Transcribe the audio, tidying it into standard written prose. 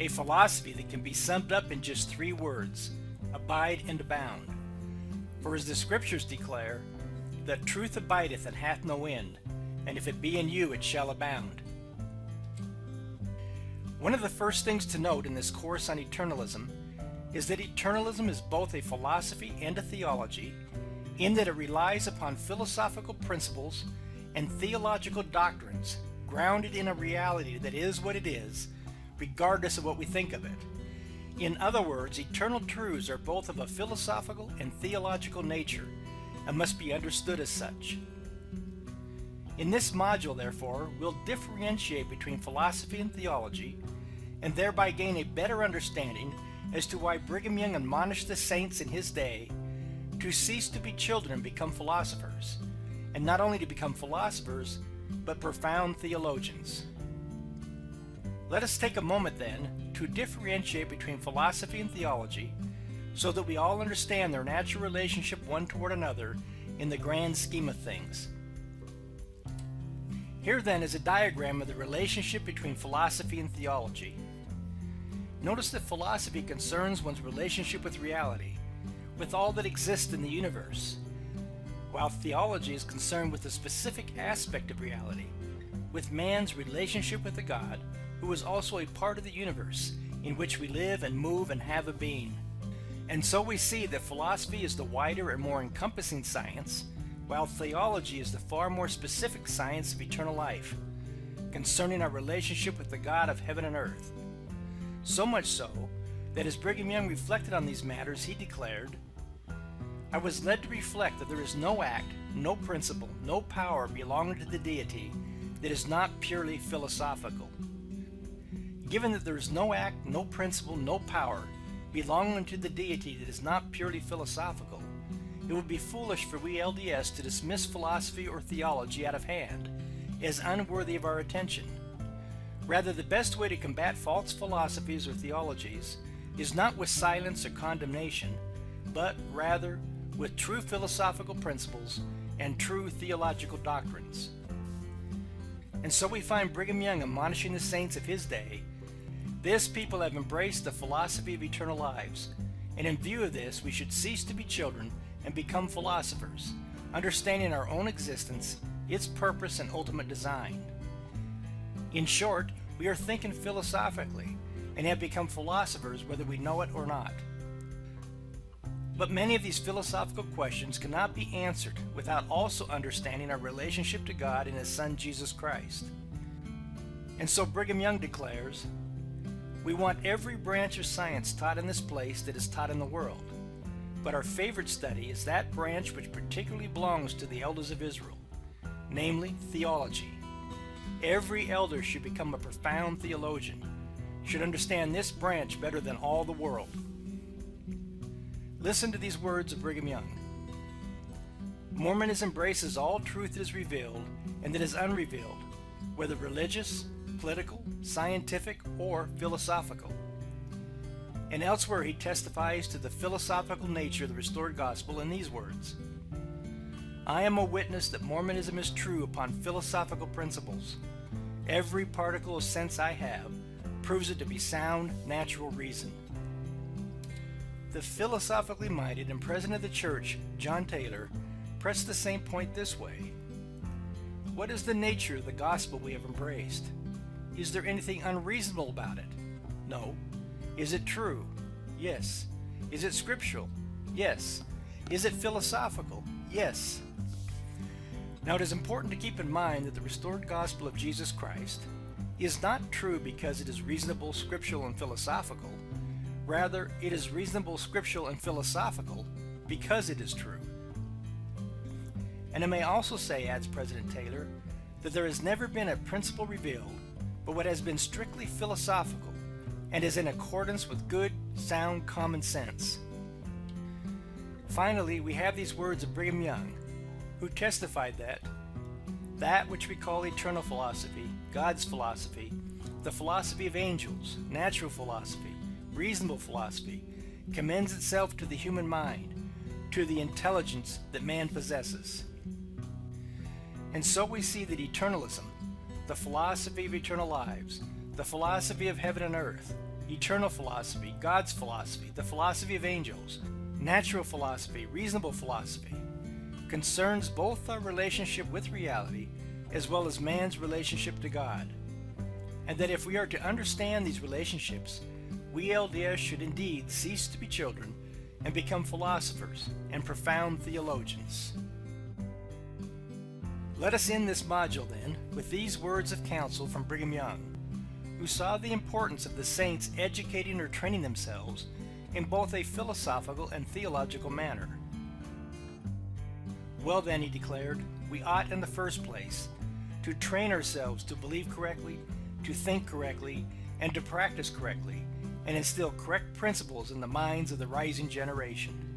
a philosophy that can be summed up in just three words: abide and abound. For as the Scriptures declare, that truth abideth and hath no end, and if it be in you, it shall abound. One of the first things to note in this course on eternalism is that eternalism is both a philosophy and a theology, in that it relies upon philosophical principles and theological doctrines grounded in a reality that is what it is, regardless of what we think of it. In other words, eternal truths are both of a philosophical and theological nature and must be understood as such. In this module, therefore, we'll differentiate between philosophy and theology, and thereby gain a better understanding as to why Brigham Young admonished the saints in his day to cease to be children and become philosophers, and not only to become philosophers, but profound theologians. Let us take a moment then to differentiate between philosophy and theology, so that we all understand their natural relationship one toward another in the grand scheme of things. Here then is a diagram of the relationship between philosophy and theology. Notice that philosophy concerns one's relationship with reality, with all that exists in the universe, while theology is concerned with a specific aspect of reality, with man's relationship with the God who is also a part of the universe in which we live and move and have a being. And so we see that philosophy is the wider and more encompassing science, while theology is the far more specific science of eternal life, concerning our relationship with the God of heaven and earth. So much so that as Brigham Young reflected on these matters, he declared, "I was led to reflect that there is no act, no principle, no power belonging to the deity that is not purely philosophical." Given that there is no act, no principle, no power belonging to the deity that is not purely philosophical, it would be foolish for we LDS to dismiss philosophy or theology out of hand as unworthy of our attention. Rather, the best way to combat false philosophies or theologies is not with silence or condemnation, but rather with true philosophical principles and true theological doctrines. And so we find Brigham Young admonishing the saints of his day, "This people have embraced the philosophy of eternal lives, and in view of this we should cease to be children and become philosophers, understanding our own existence, its purpose and ultimate design." In short, we are thinking philosophically and have become philosophers whether we know it or not. But many of these philosophical questions cannot be answered without also understanding our relationship to God and His Son Jesus Christ. And so Brigham Young declares, "We want every branch of science taught in this place that is taught in the world, but our favorite study is that branch which particularly belongs to the elders of Israel, namely theology. Every elder should become a profound theologian, should understand this branch better than all the world." Listen to these words of Brigham Young. "Mormonism embraces all truth that is revealed and that is unrevealed, whether religious, political, scientific, or philosophical." And elsewhere he testifies to the philosophical nature of the restored gospel in these words, "I am a witness that Mormonism is true upon philosophical principles. Every particle of sense I have proves it to be sound, natural reason." The philosophically minded and president of the church, John Taylor, pressed the same point this way: "What is the nature of the gospel we have embraced? Is there anything unreasonable about it? No. Is it true? Yes. Is it scriptural? Yes. Is it philosophical? Yes." Now it is important to keep in mind that the restored gospel of Jesus Christ is not true because it is reasonable, scriptural, and philosophical. Rather, it is reasonable, scriptural, and philosophical because it is true. And I may also say, adds President Taylor, that there has never been a principle revealed but what has been strictly philosophical and is in accordance with good, sound common sense. Finally, we have these words of Brigham Young, who testified that which we call eternal philosophy, God's philosophy, the philosophy of angels, natural philosophy, reasonable philosophy, commends itself to the human mind, to the intelligence that man possesses. And so we see that eternalism, the philosophy of eternal lives, the philosophy of heaven and earth, eternal philosophy, God's philosophy, the philosophy of angels, natural philosophy, reasonable philosophy, concerns both our relationship with reality as well as man's relationship to God. And that if we are to understand these relationships, we LDS should indeed cease to be children and become philosophers and profound theologians. Let us end this module then with these words of counsel from Brigham Young, who saw the importance of the saints educating or training themselves in both a philosophical and theological manner. Well then, he declared, we ought in the first place to train ourselves to believe correctly, to think correctly, and to practice correctly, and instill correct principles in the minds of the rising generation.